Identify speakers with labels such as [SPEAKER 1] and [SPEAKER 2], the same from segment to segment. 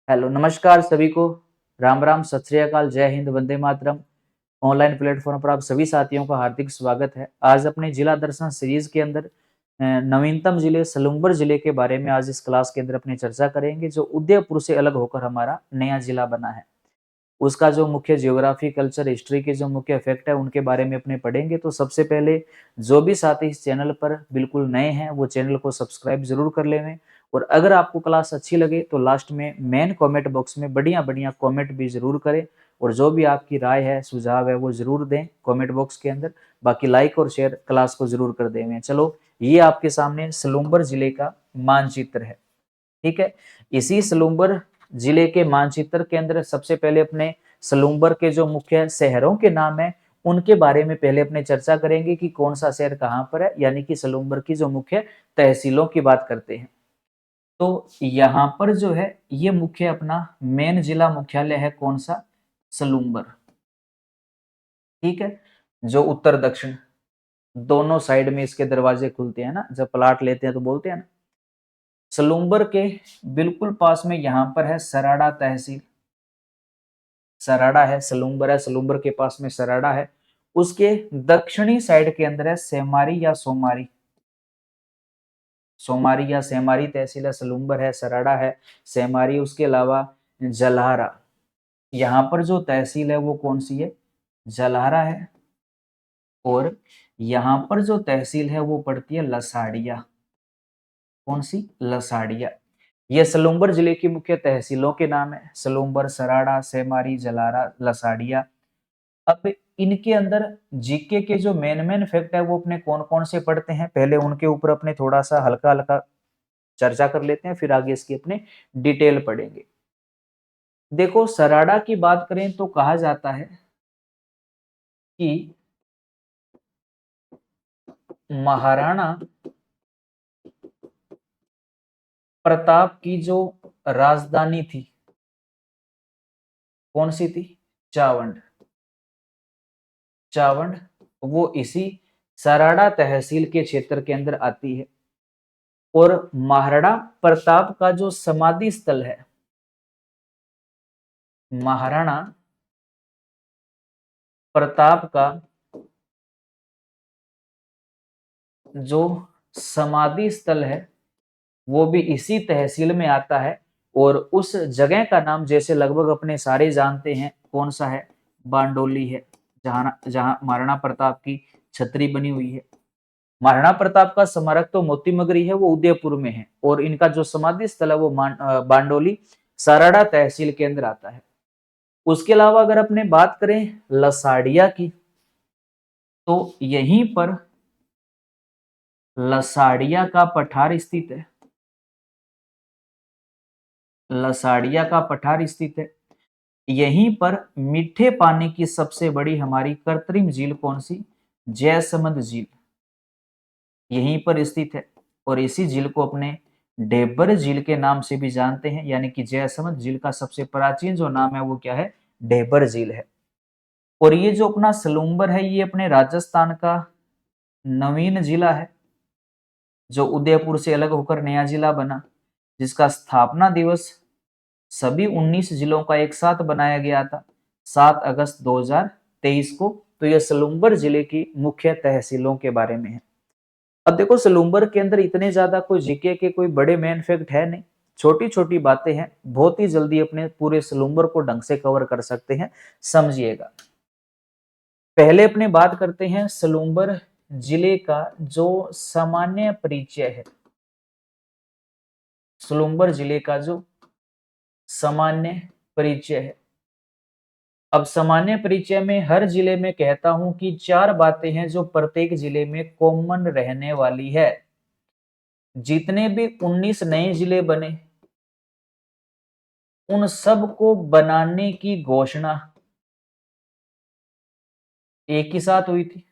[SPEAKER 1] Hello, नमस्कार सभी को। राम राम, सत श्री अकाल, जय हिंद, वंदे मातरम। ऑनलाइन प्लेटफॉर्म पर आप सभी साथियों का हार्दिक स्वागत है। आज अपने जिला दर्शन सीरीज के अंदर नवीनतम जिले सलूम्बर जिले के बारे में आज इस क्लास के अंदर अपनी चर्चा करेंगे, जो उदयपुर से अलग होकर हमारा नया जिला बना है। उसका जो मुख्य ज्योग्राफी, कल्चर, हिस्ट्री के जो मुख्य फैक्ट है उनके बारे में अपने पढ़ेंगे। तो सबसे पहले जो भी साथी इस चैनल पर बिल्कुल नए हैं वो चैनल को सब्सक्राइब जरूर कर लें, और अगर आपको क्लास अच्छी लगे तो लास्ट में मेन कमेंट बॉक्स में बढ़िया बढ़िया कमेंट भी जरूर करें, और जो भी आपकी राय है, सुझाव है, वो जरूर दें कमेंट बॉक्स के अंदर। बाकी लाइक और शेयर क्लास को जरूर कर दें। चलो, ये आपके सामने सलूम्बर जिले का मानचित्र है। ठीक है, इसी सलूम्बर जिले के मानचित्र के अंदर सबसे पहले अपने सलूम्बर के जो मुख्य शहरों के नाम है उनके बारे में पहले अपने चर्चा करेंगे कि कौन सा शहर कहाँ पर है, यानी कि सलूम्बर की जो मुख्य तहसीलों की बात करते हैं। तो यहाँ पर जो है ये मुख्य अपना मेन जिला मुख्यालय है कौन सा, सलूम्बर। ठीक है, जो उत्तर दक्षिण दोनों साइड में इसके दरवाजे खुलते हैं ना, जब प्लाट लेते हैं तो बोलते हैं ना। सलूम्बर के बिल्कुल पास में यहाँ पर है सराड़ा तहसील। सराड़ा है, सलूम्बर है, सलूम्बर के पास में सराड़ा है। उसके दक्षिणी साइड के अंदर है सेमारी या सोमारी। सोमारी या सेमारी तहसील है, सलूम्बर है, सराड़ा है, सेमारी। उसके अलावा जलहारा, यहाँ पर जो तहसील है वो कौन सी है, जलहारा है। और यहाँ पर जो तहसील है वो पड़ती है लसाड़िया। कौन सी, लसाड़िया। ये सलूम्बर जिले की मुख्य तहसीलों के नाम है, सलूम्बर, सराड़ा, सेमारी, जलारा, लसाड़िया। अब इनके अंदर जीके के जो मेन मेन फैक्ट है वो अपने कौन कौन से पढ़ते हैं, पहले उनके ऊपर अपने थोड़ा सा हल्का हल्का चर्चा कर लेते हैं, फिर आगे इसकी अपने डिटेल पढ़ेंगे। देखो, सराड़ा की बात करें तो कहा जाता है कि महाराणा प्रताप की जो राजधानी थी, कौन सी थी, चावंड। चावंड वो इसी सराड़ा तहसील के क्षेत्र के अंदर आती है। और महाराणा प्रताप का जो समाधि स्थल है, महाराणा प्रताप का जो समाधि स्थल है वो भी इसी तहसील में आता है। और उस जगह का नाम जैसे लगभग अपने सारे जानते हैं, कौन सा है, बांडोली है, जहां महाराणा प्रताप की छतरी बनी हुई है। महाराणा प्रताप का स्मारक तो मोती मगरी है, वो उदयपुर में है, और इनका जो समाधि स्थल है वो बांडोली सराड़ा तहसील के अंदर आता है। उसके अलावा अगर अपने बात करें लसाड़िया की, तो यहीं पर लसाड़िया का पठार स्थित है। लसाड़िया का पठार स्थित है। यहीं पर मीठे पानी की सबसे बड़ी हमारी कृत्रिम झील कौन सी, जयसमंद झील, यहीं पर स्थित है। और इसी झील को अपने ढेबर झील के नाम से भी जानते हैं, यानी कि जयसमंद झील का सबसे प्राचीन जो नाम है वो क्या है, ढेबर झील है। और ये जो अपना सलूम्बर है ये अपने राजस्थान का नवीन जिला है, जो उदयपुर से अलग होकर नया जिला बना, जिसका स्थापना दिवस सभी 19 जिलों का एक साथ बनाया गया था 7 अगस्त 2023 को। तो यह सलूम्बर जिले की मुख्य तहसीलों के बारे में है। अब देखो, सलूम्बर के अंदर इतने ज्यादा कोई जीके के कोई बड़े मेन फैक्ट है नहीं, छोटी छोटी बातें हैं, बहुत ही जल्दी अपने पूरे सलूम्बर को ढंग से कवर कर सकते हैं, समझिएगा। पहले अपने बात करते हैं सलूम्बर जिले का जो सामान्य परिचय है। सलूम्बर जिले का जो सामान्य परिचय है, अब सामान्य परिचय में हर जिले में कहता हूं कि 4 बातें हैं जो प्रत्येक जिले में कॉमन रहने वाली है। जितने भी 19 नए जिले बने उन सब को बनाने की घोषणा एक ही साथ हुई थी।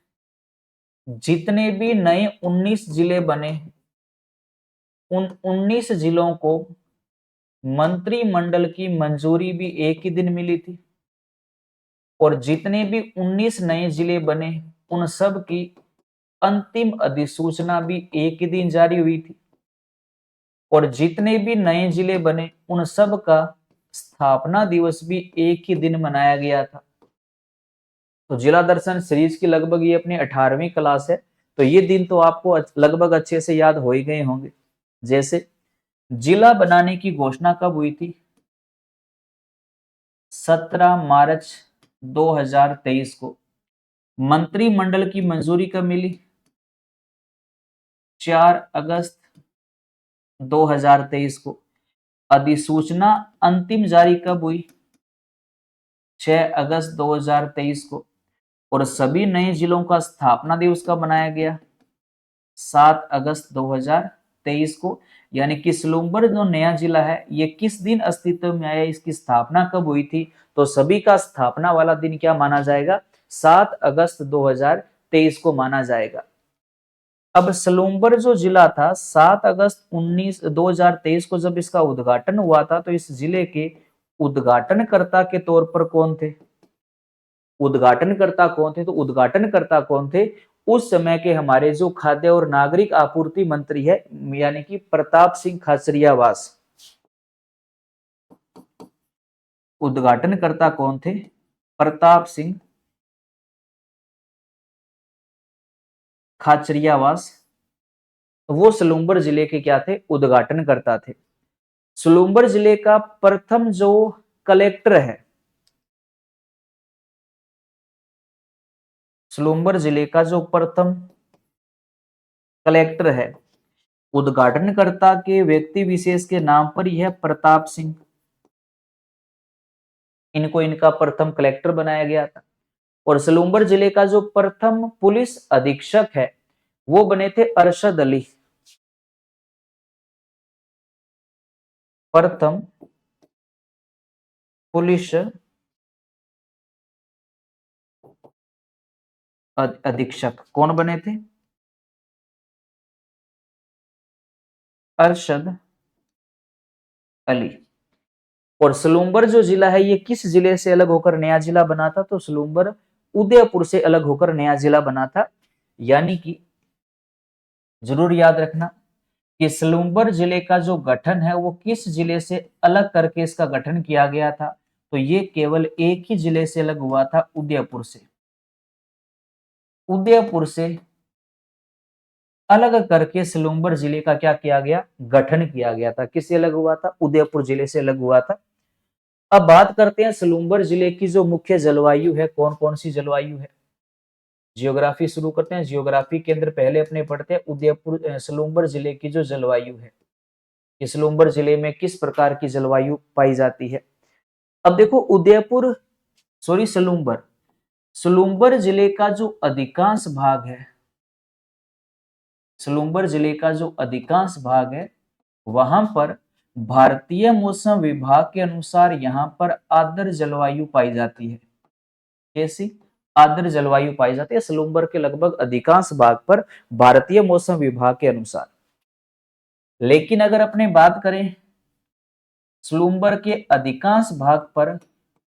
[SPEAKER 1] जितने भी नए 19 जिले बने उन 19 जिलों को मंत्रिमंडल की मंजूरी भी एक ही दिन मिली थी। और जितने भी 19 नए जिले बने उन सब की अंतिम अधिसूचना भी एक ही दिन जारी हुई थी। और जितने भी नए जिले बने उन सब का स्थापना दिवस भी एक ही दिन मनाया गया था। तो जिला दर्शन सीरीज की लगभग ये अपनी 18वीं क्लास है, तो ये दिन तो आपको लगभग अच्छे से याद हो ही गए होंगे। जैसे जिला बनाने की घोषणा कब हुई थी? 17 मार्च 2023 को। मंत्रिमंडल की मंजूरी कब मिली? 4 अगस्त 2023 को। अधिसूचना अंतिम जारी कब हुई? 6 अगस्त 2023 को। और सभी नए जिलों का स्थापना दिवस कब मनाया गया? 7 अगस्त 2023 को। यानी कि सलूम्बर जो नया जिला है ये किस दिन अस्तित्व में आया, इसकी स्थापना कब हुई थी? तो सभी का स्थापना वाला दिन क्या माना जाएगा? 7 अगस्त 2023 को माना जाएगा। अब सलूम्बर जो जिला था 7 अगस्त 2023 को जब इसका उद्घाटन हुआ था, तो इस जिले के उद्घाटनकर्ता के तौर पर कौन थे? उद्घाटनकर्ता कौन थे? तो उद्घाटनकर्ता कौन थे? उस समय के हमारे जो खाद्य और नागरिक आपूर्ति मंत्री है, यानी कि प्रताप सिंह खाचरियावास। उद्घाटनकर्ता कौन थे? प्रताप सिंह खाचरियावास। वो सलूम्बर जिले के क्या थे? उद्घाटनकर्ता थे। सलूम्बर जिले का प्रथम जो कलेक्टर है, सलूम्बर जिले का जो प्रथम कलेक्टर है, उद्घाटनकर्ता के व्यक्ति विशेष के नाम पर ही है प्रताप सिंह। इनको इनका प्रथम कलेक्टर बनाया गया था। और सलूम्बर जिले का जो प्रथम पुलिस अधीक्षक है वो बने थे अरशद अली। प्रथम पुलिस अधीक्षक कौन बने थे? अरशद अली। और सलूम्बर जो जिला है ये किस जिले से अलग होकर नया जिला बना था? तो सलूम्बर उदयपुर से अलग होकर नया जिला बना था। यानी कि जरूर याद रखना कि सलूम्बर जिले का जो गठन है वो किस जिले से अलग करके इसका गठन किया गया था? तो ये केवल एक ही जिले से अलग हुआ था, उदयपुर से। उदयपुर से अलग करके सलूम्बर जिले का क्या किया गया? गठन किया गया था। किससे अलग हुआ था? उदयपुर जिले से अलग हुआ था। अब बात करते हैं सलूम्बर जिले की जो मुख्य जलवायु है, कौन कौन सी जलवायु है। जियोग्राफी शुरू करते हैं। जियोग्राफी के अंदर पहले अपने पढ़ते हैं उदयपुर सलूम्बर जिले की जो जलवायु है, कि सलूम्बर जिले में किस प्रकार की जलवायु पाई जाती है। अब देखो उदयपुर सॉरी सलूम्बर सलूम्बर जिले का जो अधिकांश भाग है, सलूम्बर जिले का जो अधिकांश भाग है वहां पर भारतीय मौसम विभाग के अनुसार यहाँ पर आर्द्र जलवायु पाई जाती है। कैसी? आर्द्र जलवायु पाई जाती है सलूम्बर के लगभग अधिकांश भाग पर भारतीय मौसम विभाग के अनुसार। लेकिन अगर अपने बात करें सलूम्बर के अधिकांश भाग पर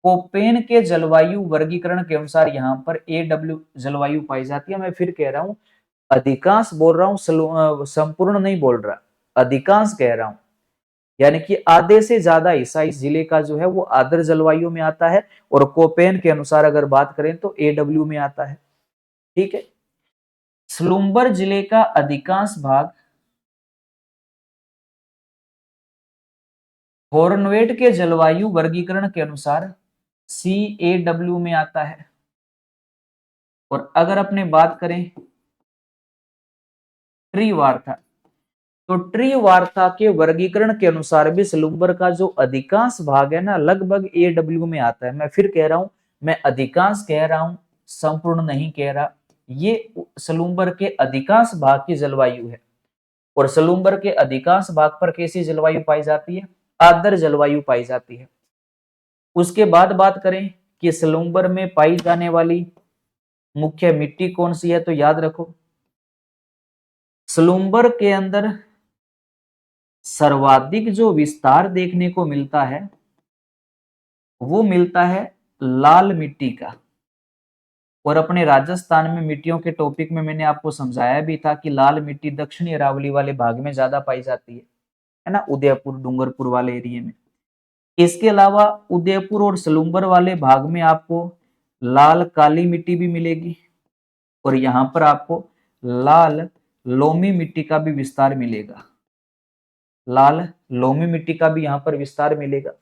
[SPEAKER 1] कोपेन के जलवायु वर्गीकरण के अनुसार यहाँ पर AW जलवायु पाई जाती है। मैं फिर कह रहा हूं, अधिकांश बोल रहा हूं, संपूर्ण नहीं बोल रहा, अधिकांश कह रहा हूं। यानी कि आधे से ज्यादा हिस्सा इस जिले का जो है वो आर्द्र जलवायु में आता है, और कोपेन के अनुसार अगर बात करें तो AW में आता है। ठीक है। सलूम्बर जिले का अधिकांश भाग हॉर्नवेट के जलवायु वर्गीकरण के अनुसार CAW में आता है। और अगर अपने बात करें ट्री वार्ता, तो ट्री वार्ता के वर्गीकरण के अनुसार भी सलूम्बर का जो अधिकांश भाग है ना लगभग AW में आता है। मैं फिर कह रहा हूं, मैं अधिकांश कह रहा हूं, संपूर्ण नहीं कह रहा। ये सलूम्बर के अधिकांश भाग की जलवायु है। और सलूम्बर के अधिकांश भाग पर कैसी जलवायु पाई जाती है? आर्द्र जलवायु पाई जाती है। उसके बाद बात करें कि सलूम्बर में पाई जाने वाली मुख्य मिट्टी कौन सी है, तो याद रखो सलूम्बर के अंदर सर्वाधिक जो विस्तार देखने को मिलता है वो मिलता है लाल मिट्टी का। और अपने राजस्थान में मिट्टियों के टॉपिक में मैंने आपको समझाया भी था कि लाल मिट्टी दक्षिणी अरावली वाले भाग में ज्यादा पाई जाती है ना, उदयपुर डूंगरपुर वाले एरिया में। इसके अलावा उदयपुर और सलूम्बर वाले भाग में आपको लाल काली मिट्टी भी मिलेगी और यहाँ पर आपको लाल लोमी मिट्टी का भी विस्तार मिलेगा। लाल लोमी मिट्टी का भी यहाँ पर विस्तार मिलेगा।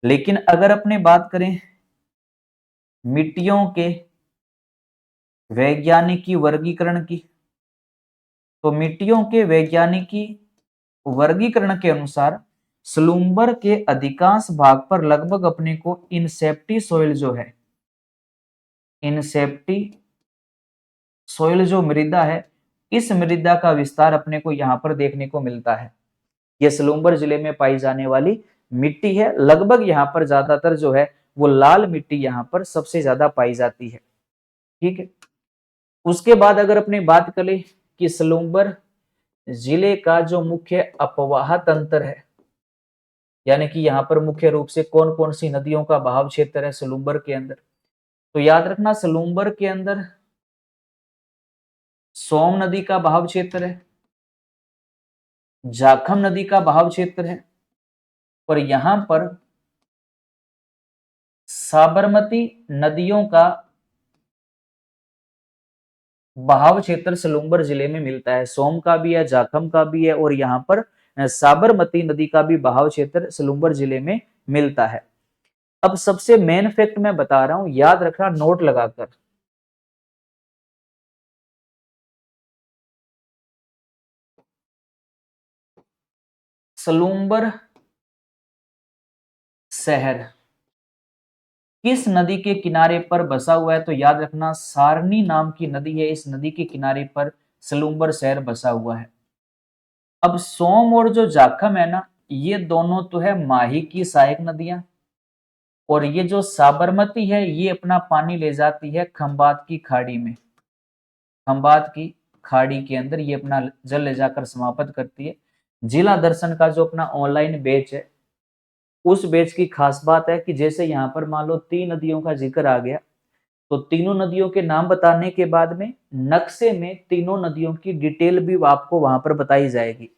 [SPEAKER 1] लेकिन अगर अपने बात करें मिट्टियों के वैज्ञानिकी वर्गीकरण की, तो मिट्टियों के वैज्ञानिकी वर्गीकरण के अनुसार सलूम्बर के अधिकांश भाग पर लगभग अपने को इनसेप्टी सोइल जो है, इनसेप्टी सोइल जो मृदा है, इस मृदा का विस्तार अपने को यहाँ पर देखने को मिलता है। यह सलूम्बर जिले में पाई जाने वाली मिट्टी है। लगभग यहाँ पर ज्यादातर जो है वो लाल मिट्टी यहाँ पर सबसे ज्यादा पाई जाती है। ठीक है। उसके बाद अगर अपने बात करें कि सलूम्बर जिले का जो मुख्य अपवाह तंत्र है, यानी कि यहाँ पर मुख्य रूप से कौन कौन सी नदियों का बहाव क्षेत्र है सलूम्बर के अंदर, तो याद रखना सलूम्बर के अंदर सोम नदी का बहाव क्षेत्र है, जाखम नदी का बहाव क्षेत्र है और यहां पर साबरमती नदियों का बहाव क्षेत्र सलूम्बर जिले में मिलता है। सोम का भी है, जाखम का भी है और यहाँ पर साबरमती नदी का भी बहाव क्षेत्र सलूम्बर जिले में मिलता है। अब सबसे मेन फैक्ट मैं बता रहा हूं, याद रखना नोट लगाकर। सलूम्बर शहर किस नदी के किनारे पर बसा हुआ है, तो याद रखना सारनी नाम की नदी है, इस नदी के किनारे पर सलूम्बर शहर बसा हुआ है। अब सोम और जो जाखम है ना, ये दोनों तो है माही की सहायक नदियां और ये जो साबरमती है ये अपना पानी ले जाती है खंबात की खाड़ी में। खंबात की खाड़ी के अंदर ये अपना जल ले जाकर समाप्त करती है। जिला दर्शन का जो अपना ऑनलाइन बैच है, उस बैच की खास बात है कि जैसे यहाँ पर मान लो 3 नदियों का जिक्र आ गया, तो तीनों नदियों के नाम बताने के बाद में नक्शे में तीनों नदियों की डिटेल भी आपको वहां पर बताई जाएगी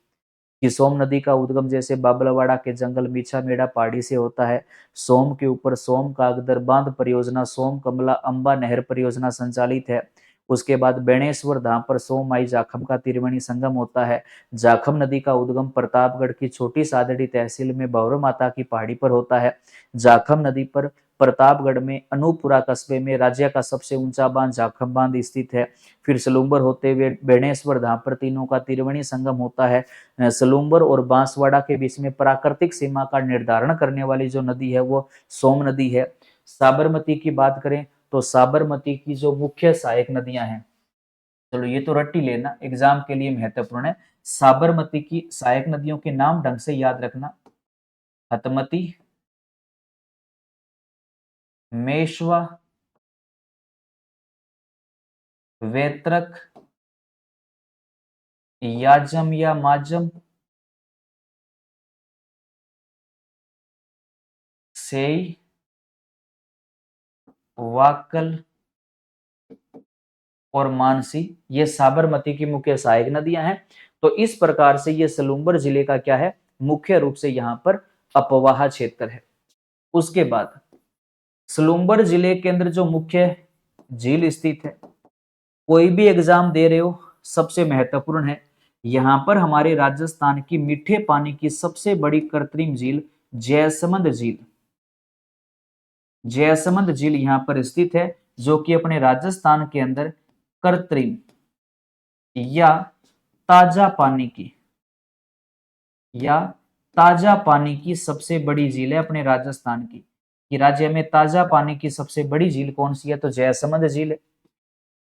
[SPEAKER 1] कि सोम नदी का उद्गम जैसे बाबलावाड़ा के जंगल मीछा मेड़ा पहाड़ी से होता है। सोम के ऊपर सोम कागदर बांध परियोजना, सोम कमला अंबा नहर परियोजना संचालित है। उसके बाद बेणेश्वर धाम पर सोम आई जाखम का त्रिवेणी संगम होता है। जाखम नदी का उद्गम प्रतापगढ़ की छोटी सादड़ी तहसील में भौर माता की पहाड़ी पर होता है। जाखम नदी पर प्रतापगढ़ में अनूपपुरा कस्बे में राज्य का सबसे ऊंचा बांध जाखम बांध स्थित है। फिर सलूम्बर होते हुए बेणेश्वर धाम पर तीनों का त्रिवेणी संगम होता है। सलूम्बर और बांसवाड़ा के बीच में प्राकृतिक सीमा का निर्धारण करने वाली जो नदी है वो सोम नदी है। साबरमती की बात करें तो साबरमती की जो मुख्य सहायक नदियां हैं, चलो ये तो रट्टी लेना, एग्जाम के लिए महत्वपूर्ण है। साबरमती की सहायक नदियों के नाम ढंग से याद रखना, हतमती, मेशवा, वेत्रक, याजम या माजम, सेई, वाकल और मानसी, ये साबरमती की मुख्य सहायक नदियां हैं। तो इस प्रकार से ये सलूम्बर जिले का क्या है, मुख्य रूप से यहाँ पर अपवाह क्षेत्र है। उसके बाद सलूम्बर जिले के अंदर जो मुख्य झील स्थित है, कोई भी एग्जाम दे रहे हो सबसे महत्वपूर्ण है, यहाँ पर हमारे राजस्थान की मीठे पानी की सबसे बड़ी कृत्रिम झील जयसमंद झील, जयसमंद झील यहाँ पर स्थित है, जो कि अपने राजस्थान के अंदर कृत्रिम या ताजा पानी की या ताजा पानी की सबसे बड़ी झील है अपने राजस्थान की। कि राज्य में ताजा पानी की सबसे बड़ी झील कौन सी है, तो जयसमंद झील है।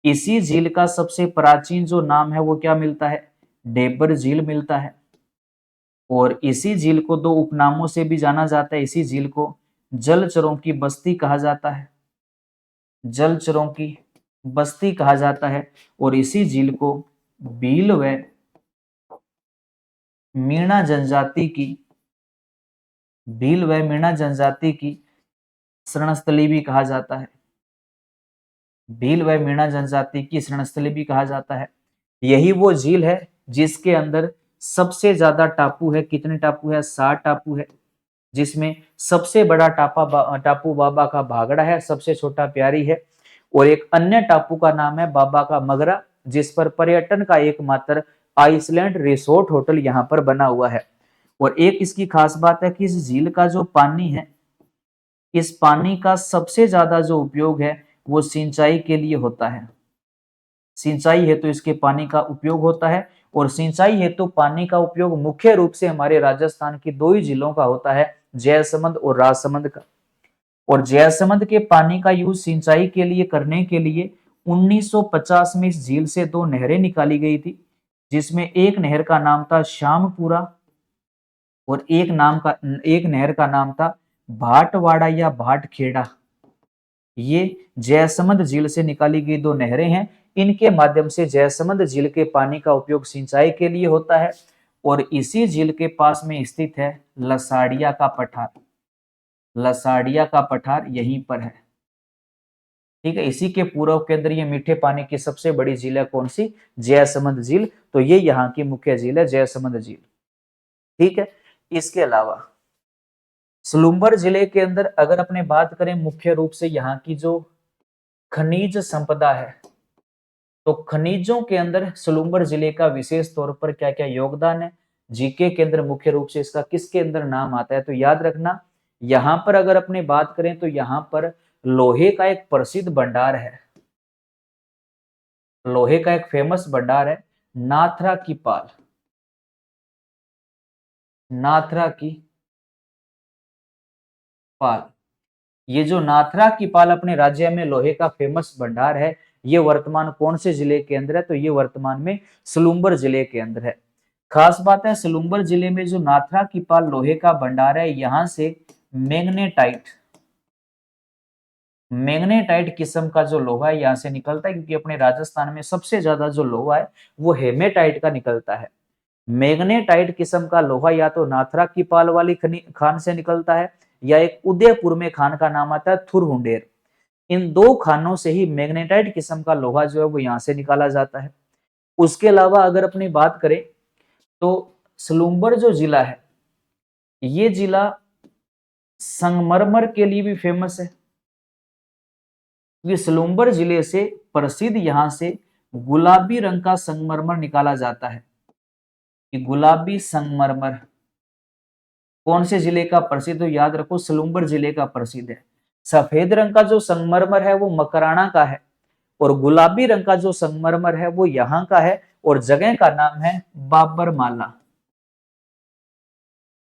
[SPEAKER 1] इसी झील का सबसे प्राचीन जो नाम है वो क्या मिलता है, डेबर झील मिलता है। और इसी झील को दो उपनामों से भी जाना जाता है। इसी झील को जलचरों की बस्ती कहा जाता है, जलचरों की बस्ती कहा जाता है। और इसी झील को भील व मीणा जनजाति की, भील व मीणा जनजाति की शरणस्थली भी कहा जाता है। भील व मीणा जनजाति की शरणस्थली भी कहा जाता है। यही वो झील है जिसके अंदर सबसे ज्यादा टापू है। कितने टापू है, 60 टापू है। जिसमें सबसे बड़ा टापू बाबा का भागड़ा है, सबसे छोटा प्यारी है, और एक अन्य टापू का नाम है बाबा का मगरा, जिस पर पर्यटन का एकमात्र आइसलैंड रिसोर्ट होटल यहाँ पर बना हुआ है। और एक इसकी खास बात है कि इस झील का जो पानी है, इस पानी का सबसे ज्यादा जो उपयोग है वो सिंचाई के लिए होता है। सिंचाई हेतु इसके पानी का उपयोग होता है, और सिंचाई हेतु पानी का उपयोग मुख्य रूप से हमारे राजस्थान की दो ही जिलों का होता है, जयसमंद और राजसमंद का। और जयसमंद के पानी का यूज सिंचाई के लिए करने के लिए 1950 में इस झील से दो नहरें निकाली गई थी, जिसमें एक नहर का नाम था श्यामपुरा और एक नहर का नाम था भाटवाड़ा या भाटखेड़ा। ये जयसमंद झील से निकाली गई दो नहरें हैं। इनके माध्यम से जयसमंद झील के पानी का उपयोग सिंचाई के लिए होता है। और इसी झील के पास में स्थित है लसाड़िया का पठार। लसाड़िया का पठार यहीं पर है, ठीक है। इसी के पूर्व के अंदर ये मीठे पानी की सबसे बड़ी झील है, कौन सी? जयसमंद झील। तो ये यहाँ की मुख्य झील है, जयसमंद झील, ठीक है। इसके अलावा सलूम्बर जिले के अंदर अगर अपने बात करें मुख्य रूप से यहाँ की जो खनिज संपदा है, तो खनिजों के अंदर सलूम्बर जिले का विशेष तौर पर क्या क्या योगदान है, जीके के अंदर मुख्य रूप से इसका किसके अंदर नाम आता है, तो याद रखना यहाँ पर अगर अपने बात करें तो यहाँ पर लोहे का एक प्रसिद्ध भंडार है, लोहे का एक फेमस भंडार है, नाथरा की पाल। नाथरा की पाल, ये जो नाथरा की पाल अपने राज्य में लोहे का फेमस भंडार है, ये वर्तमान कौन से जिले के अंदर है, तो ये वर्तमान में सलूम्बर जिले के अंदर है। खास बात है सलूम्बर जिले में जो नाथरा की पाल लोहे का भंडार है, यहां से मैग्नेटाइट मैग्नेटाइट किस्म का जो लोहा है यहाँ से निकलता है, क्योंकि अपने राजस्थान में सबसे ज्यादा जो लोहा है वो हेमेटाइट का निकलता है। मैग्नेटाइट किस्म का लोहा या तो नाथरा की पाल वाली खान से निकलता है, या एक उदयपुर में खान का नाम आता है थुरहुंडेर। इन दो खानों से ही मैग्नेटाइट किस्म का लोहा जो है वो यहाँ से निकाला जाता है। उसके अलावा अगर अपनी बात करें तो सलूम्बर जो जिला है, ये जिला संगमरमर के लिए भी फेमस है। ये सलूम्बर जिले से प्रसिद्ध यहाँ से गुलाबी रंग का संगमरमर निकाला जाता है। कि गुलाबी संगमरमर कौन से जिले का प्रसिद्ध हो, याद रखो सलूम्बर जिले का प्रसिद्ध है। सफेद रंग का जो संगमरमर है वो मकराना का है, और गुलाबी रंग का जो संगमरमर है वो यहाँ का है, और जगह का नाम है बाबरमाला।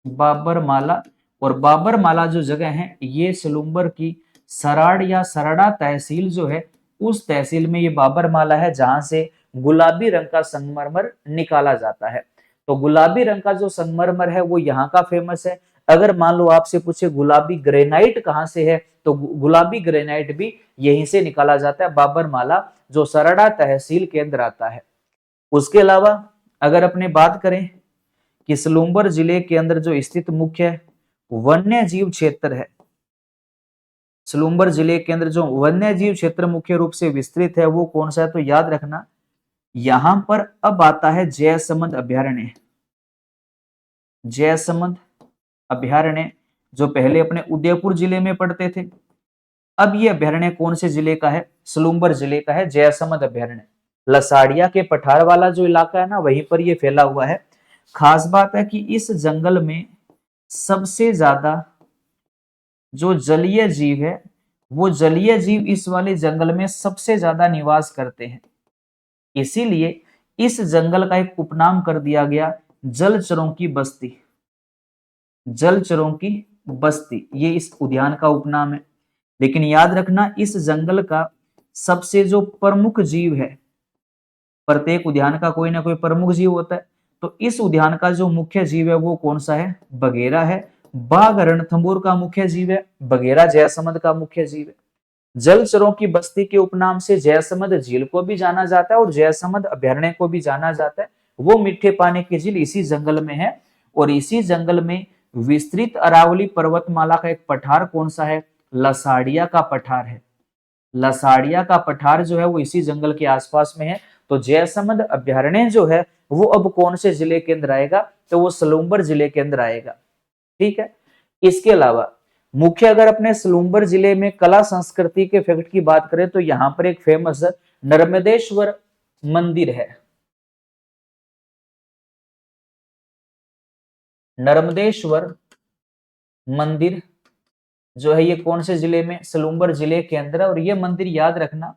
[SPEAKER 1] बाबरमाला, और बाबरमाला जो जगह है ये सलूम्बर की सराड़ या सरड़ा तहसील जो है, उस तहसील में ये बाबरमाला है, जहां से गुलाबी रंग का संगमरमर निकाला जाता है। तो गुलाबी रंग का जो संगमरमर है वो यहाँ का फेमस है। अगर मान लो आपसे पूछे गुलाबी ग्रेनाइट कहाँ से है, तो गुलाबी ग्रेनाइट भी यहीं से निकाला जाता है, बाबरमाला जो सरड़ा तहसील के अंदर आता है। उसके अलावा अगर अपने बात करें कि सलूम्बर जिले के अंदर जो स्थित मुख्य वन्य जीव क्षेत्र है, सलूम्बर जिले के अंदर जो वन्य जीव क्षेत्र मुख्य रूप से विस्तृत है वो कौन सा है, तो याद रखना यहां पर अब आता है जयसमंद अभ्यारण्य। जयसमंद अभ्यारण्य जो पहले अपने उदयपुर जिले में पड़ते थे, अब ये अभ्यारण्य कौन से जिले का है, सलूम्बर जिले का है, जयसमंद अभ्यारण्य। लसाड़िया के पठार वाला जो इलाका है ना, वहीं पर ये फैला हुआ है। खास बात है कि इस जंगल में सबसे ज्यादा जो जलीय जीव है, वो जलीय जीव इस वाले जंगल में सबसे ज्यादा निवास करते हैं। इसीलिए इस जंगल का एक उपनाम कर दिया गया जलचरों की बस्ती। जलचरों की बस्ती ये इस उद्यान का उपनाम है। लेकिन याद रखना इस जंगल का सबसे जो प्रमुख जीव है, प्रत्येक उद्यान का कोई ना कोई प्रमुख जीव होता है, तो इस उद्यान का जो मुख्य जीव है वो कौन सा है, बगेरा है। बाघ रणथंभौर का मुख्य जीव है, बगेरा जयसमंद का मुख्य जीव है। जलचरों की बस्ती के उपनाम से जयसमंद झील को भी जाना जाता है और जयसमंद अभ्यारण्य को भी जाना जाता है। वो मीठे पानी की झील इसी जंगल में है, और इसी जंगल में विस्तृत अरावली पर्वतमाला का एक पठार कौन सा है, लसाड़िया का पठार है। लसाड़िया का पठार जो है वो इसी जंगल के आसपास में है। तो जयसमंद अभ्यारण्य जो है वो अब कौन से जिले के अंदर आएगा, तो वो सलूम्बर जिले के अंदर आएगा, ठीक है। इसके अलावा मुख्य अगर अपने सलूम्बर जिले में कला संस्कृति के फैक्ट की बात करें तो यहां पर एक फेमस नर्मदेश्वर मंदिर है। नर्मदेश्वर मंदिर जो है ये कौन से जिले में, सलूम्बर जिले के अंदर है। और ये मंदिर याद रखना,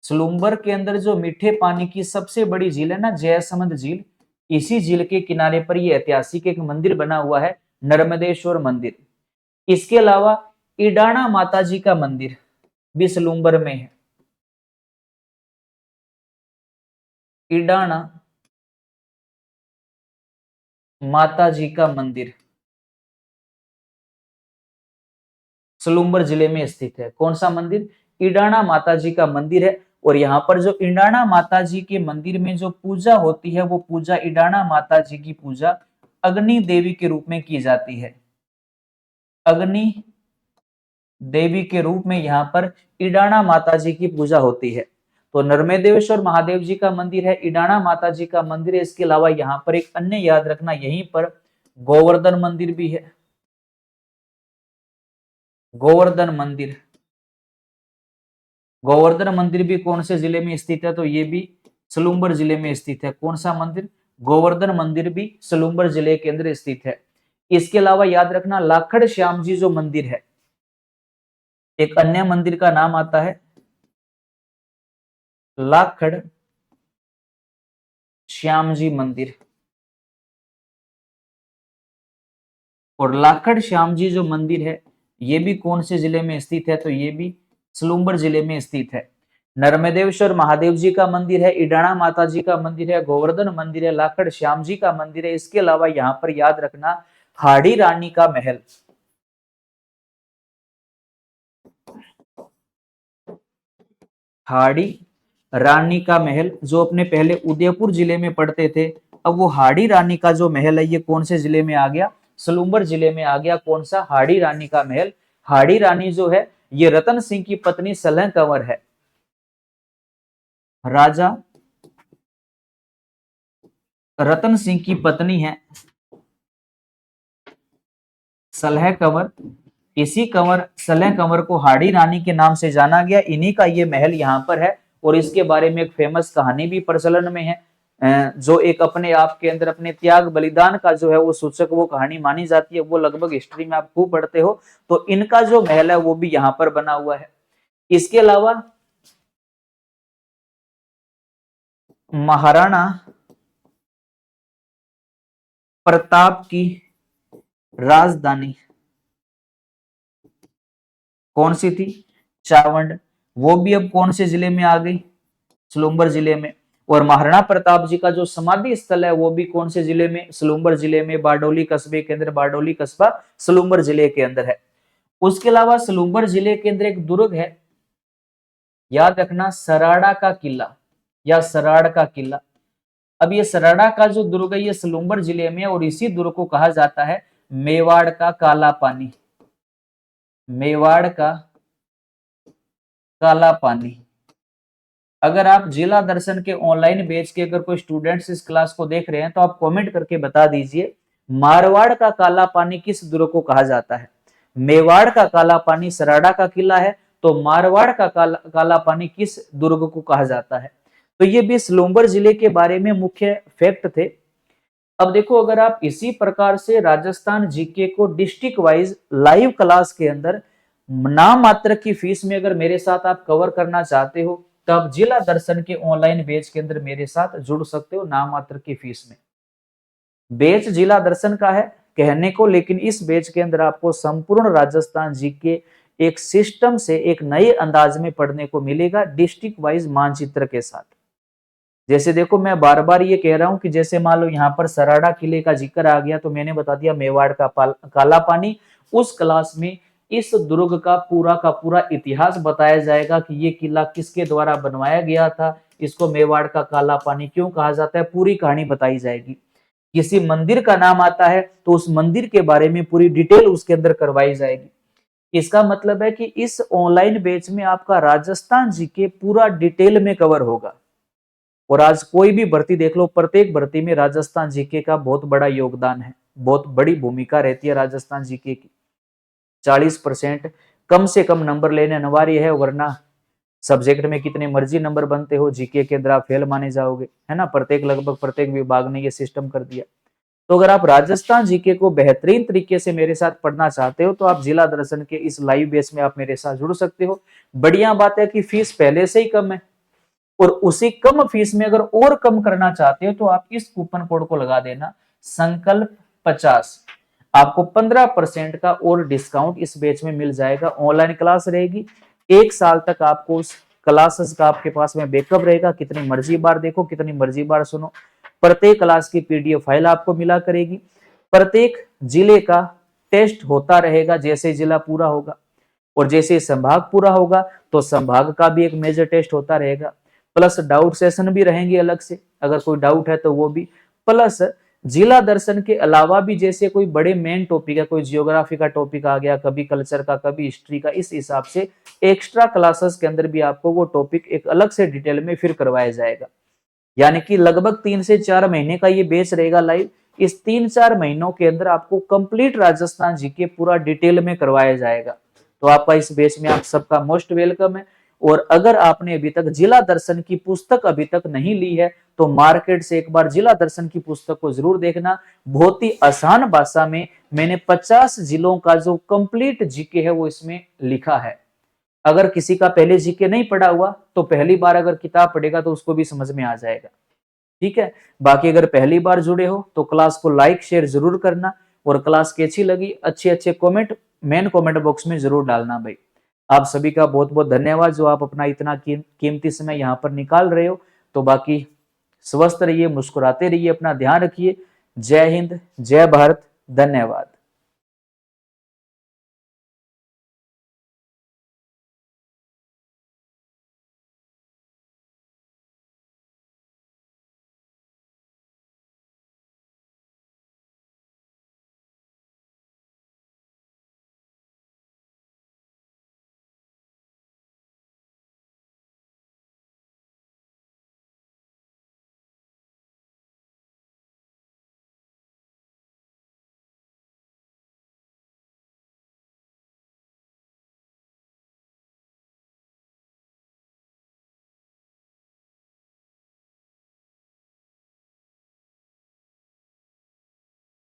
[SPEAKER 1] सलूम्बर के अंदर जो मीठे पानी की सबसे बड़ी झील है ना, जयसमंद झील, इसी झील के किनारे पर ये ऐतिहासिक एक मंदिर बना हुआ है, नर्मदेश्वर मंदिर। इसके अलावा इडाना माता जी का मंदिर भी सलूम्बर में है। इडाना माता जी का मंदिर सलूम्बर जिले में स्थित है। कौन सा मंदिर? इडाना माता जी का मंदिर है। और यहाँ पर जो इडाना माता जी के मंदिर में जो पूजा होती है वो पूजा इडाना माता जी की पूजा अग्नि देवी के रूप में की जाती है। अग्नि देवी के रूप में यहाँ पर इडाना माता जी की पूजा होती है। तो नर्मदेश्वर महादेव जी का मंदिर है, इडाना माता जी का मंदिर है। इसके अलावा यहाँ पर एक अन्य याद रखना, यहीं पर गोवर्धन मंदिर भी है। गोवर्धन मंदिर, गोवर्धन मंदिर भी कौन से जिले में स्थित है? तो ये भी सलूम्बर जिले में स्थित है। कौन सा मंदिर? गोवर्धन मंदिर भी सलूम्बर जिले के अंदर स्थित है। इसके अलावा याद रखना लाखड़ श्याम जी जो मंदिर है, एक अन्य मंदिर का नाम आता है लाखड़ श्याम जी मंदिर। और लाखड़ श्याम जी जो मंदिर है ये भी कौन से जिले में स्थित है? तो ये भी सलूम्बर जिले में स्थित है। नर्मदेश्वर महादेव जी का मंदिर है, इडाना माता जी का मंदिर है, गोवर्धन मंदिर है, लाखड़ श्याम जी का मंदिर है। इसके अलावा यहाँ पर याद रखना हाड़ी रानी का महल, हाड़ी रानी का महल जो अपने पहले उदयपुर जिले में पड़ते थे, अब वो हाड़ी रानी का जो महल है ये कौन से जिले में आ गया? सलूम्बर जिले में आ गया। कौन सा? हाड़ी रानी का महल। हाड़ी रानी जो है ये रतन सिंह की पत्नी सलह कंवर है। राजा रतन सिंह की पत्नी है सलह कंवर। इसी कंवर, सलह कंवर को हाड़ी रानी के नाम से जाना गया। इन्हीं का ये महल यहाँ पर है। और इसके बारे में एक फेमस कहानी भी प्रचलन में है, जो एक अपने आप के अंदर अपने त्याग बलिदान का जो है वो सूचक वो कहानी मानी जाती है। वो लगभग हिस्ट्री में आप खूब पढ़ते हो। तो इनका जो महल है वो भी यहाँ पर बना हुआ है। इसके अलावा महाराणा प्रताप की राजधानी कौन सी थी? चावंड। वो भी अब कौन से जिले में आ गई? सलूम्बर जिले में। और महाराणा प्रताप जी का जो समाधि स्थल है वो भी कौन से जिले में? सलूम्बर जिले में, बारडोली कस्बे के अंदर। बारडोली कस्बा सलूम्बर जिले के अंदर है। उसके अलावा सलूम्बर जिले के अंदर एक दुर्ग है, याद रखना सराड़ा का किला या सराड़ का किला। अब ये सराड़ा का जो दुर्ग है ये सलूम्बर जिले में है। और इसी दुर्ग को कहा जाता है मेवाड़ का काला पानी। मेवाड़ का काला पानी। अगर आप जिला दर्शन के ऑनलाइन बैच के अगर कोई स्टूडेंट्स इस क्लास को देख रहे हैं तो आप कमेंट करके बता दीजिए मारवाड़ का काला पानी किस दुर्ग को कहा जाता है? मेवाड़ का काला पानी सराड़ा का किला है, तो मारवाड़ का काला पानी किस दुर्ग को कहा जाता है? तो ये भी सलूम्बर जिले के बारे में मुख्य फैक्ट थे। अब देखो, अगर आप इसी प्रकार से राजस्थान जीके को डिस्ट्रिक्ट वाइज लाइव क्लास के अंदर नाम मात्र की फीस में अगर मेरे साथ आप कवर करना चाहते हो तो आप जिला दर्शन के ऑनलाइन बैच के अंदर मेरे साथ जुड़ सकते हो नाम मात्र की फीस में। बैच जिला दर्शन का है कहने को, लेकिन इस बैच के अंदर आपको संपूर्ण राजस्थान जीके एक सिस्टम से एक नए अंदाज में पढ़ने को मिलेगा डिस्ट्रिक्ट वाइज मानचित्र के साथ। जैसे देखो, मैं बार बार ये कह रहा हूं कि जैसे मान लो यहाँ पर सराड़ा किले का जिक्र आ गया तो मैंने बता दिया मेवाड़ का काला पानी। उस क्लास में इस दुर्ग का पूरा इतिहास बताया जाएगा कि ये किला किसके द्वारा बनवाया गया था, इसको मेवाड़ का काला पानी क्यों कहा जाता है, पूरी कहानी बताई जाएगी। किसी मंदिर का नाम आता है तो उस मंदिर के बारे में पूरी डिटेल उसके अंदर करवाई जाएगी। इसका मतलब है कि इस ऑनलाइन बैच में आपका राजस्थान जीके पूरा डिटेल में कवर होगा। और आज कोई भी भर्ती देख लो, प्रत्येक भर्ती में राजस्थान जीके का बहुत बड़ा योगदान है, बहुत बड़ी भूमिका रहती है राजस्थान जीके की। 40% कम से कम नंबर लेने अनिवार्य है, वरना सब्जेक्ट में कितने मर्जी नंबर बनते हो, जीके के अंदर आप फेल माने जाओगे, है ना। लगभग प्रत्येक विभाग ने ये सिस्टम कर दिया। तो अगर आप राजस्थान जीके को बेहतरीन तरीके से मेरे साथ पढ़ना चाहते हो तो आप जिला दर्शन के इस लाइव बेस में आप मेरे साथ जुड़ सकते हो। बढ़िया बात है कि फीस पहले से ही कम है, और उसी कम फीस में अगर और कम करना चाहते हो तो आप इस कूपन कोड को लगा देना, संकल्प 50। आपको 15% का और डिस्काउंट इस बैच में मिल जाएगा। ऑनलाइन क्लास रहेगी, 1 साल तक आपको उस क्लासेस का आपके पास में बैकअप रहेगा, कितनी मर्जी बार देखो, कितनी मर्जी बार सुनो। प्रत्येक क्लास की पीडीएफ फाइल आपको मिला करेगी। प्रत्येक जिले का टेस्ट होता रहेगा, जैसे जिला पूरा होगा और जैसे संभाग पूरा होगा तो संभाग का भी एक मेजर टेस्ट होता रहेगा। प्लस डाउट सेशन भी रहेंगे अलग से, अगर कोई डाउट है तो वो भी। प्लस जिला दर्शन के अलावा भी जैसे कोई बड़े मेन टॉपिक है, कोई जियोग्राफी का टॉपिक आ गया, कभी कल्चर का, कभी हिस्ट्री का, इस हिसाब से एक्स्ट्रा क्लासेस के अंदर भी आपको वो टॉपिक एक अलग से डिटेल में फिर करवाया जाएगा। यानी कि लगभग 3 से 4 महीने का ये बैच रहेगा लाइव। इस 3-4 महीनों के अंदर आपको कंप्लीट राजस्थान जीके पूरा डिटेल में करवाया जाएगा। तो आपका इस बैच में आप सबका मोस्ट वेलकम है। और अगर आपने अभी तक जिला दर्शन की पुस्तक अभी तक नहीं ली है तो मार्केट से एक बार जिला दर्शन की पुस्तक को जरूर देखना। बहुत ही आसान भाषा में मैंने 50 जिलों का जो कंप्लीट जीके है वो इसमें लिखा है। अगर किसी का पहले जीके नहीं पढ़ा हुआ तो पहली बार अगर किताब पढ़ेगा तो उसको भी समझ में आ जाएगा। ठीक है, बाकी अगर पहली बार जुड़े हो तो क्लास को लाइक शेयर जरूर करना, और क्लास कैसी लगी अच्छे अच्छे कमेंट मेन कमेंट बॉक्स में जरूर डालना भाई। आप सभी का बहुत बहुत धन्यवाद जो आप अपना इतना कीमती समय यहाँ पर निकाल रहे हो। तो बाकी स्वस्थ रहिए, मुस्कुराते रहिए, अपना ध्यान रखिए। जय हिंद, जय भारत, धन्यवाद।